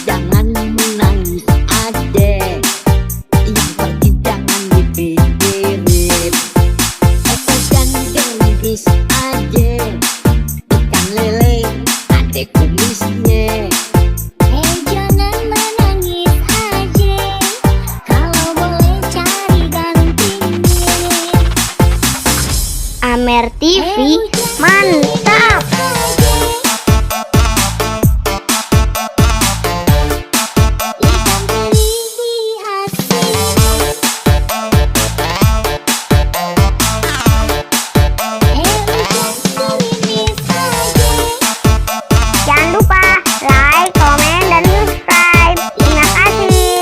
Jangan menangis adek, yang pergi jangan dipikirin. Ikan gengis adek, ikan lele adek kumisnya. Jangan menangis aja, kalau boleh cari gantinya. Amer TV mantap. Jangan lupa like, komen, dan subscribe. Terima kasih.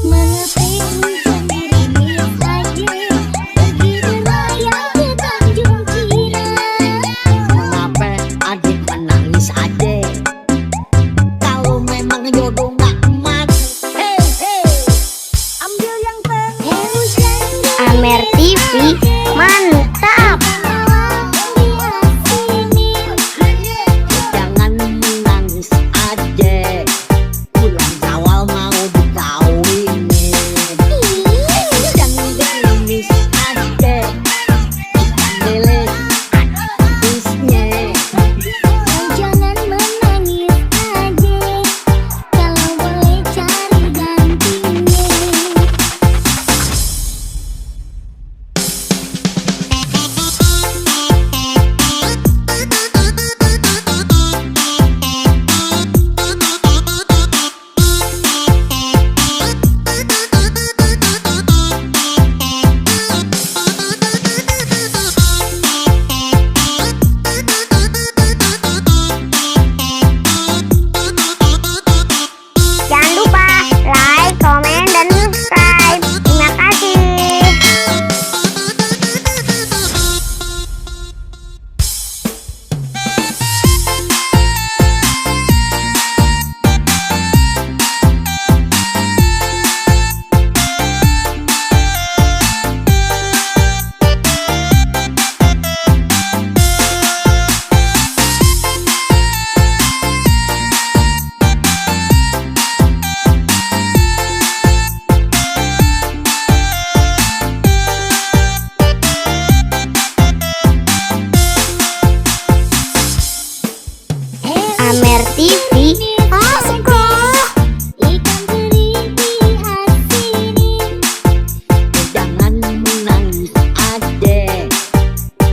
Menepi hujan gerimis aja, pergi berlayar ke Tanjung Cirang. Kenapa adik menangis adek, kalau memang jodoh gak emas. Ambil yang Amer TV mantap. Jangan menangis adek, bulan Syawal mau dikawinin. Jangan gerimis adek, ikan lele habisnya. Jangan menangis aja, kalau boleh cari gantinya. Jangan lupa like, komen, dan subscribe. Terima kasih. Amer TV ikan teri diasinin. Jangan menangis adek,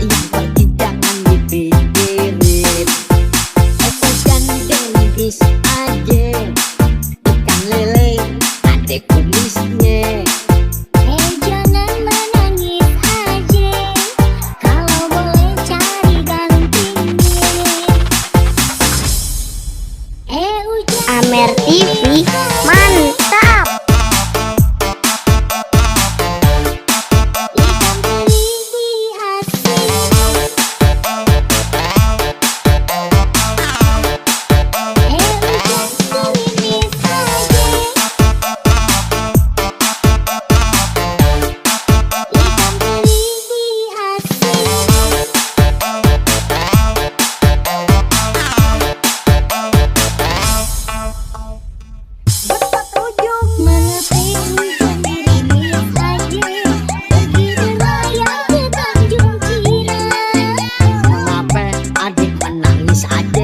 yang pergi jangan dipikirin. Ikan gengis adek, ikan lele adek kumisnya. Jangan menangis aja, kalau boleh cari gantinya. Amer TV mantap. Ikan teri diasinin. Ikan teri menepi hujan gerimis aja, pergi berlayar ke Tanjung Cirang. Kenapa adik menangis adek?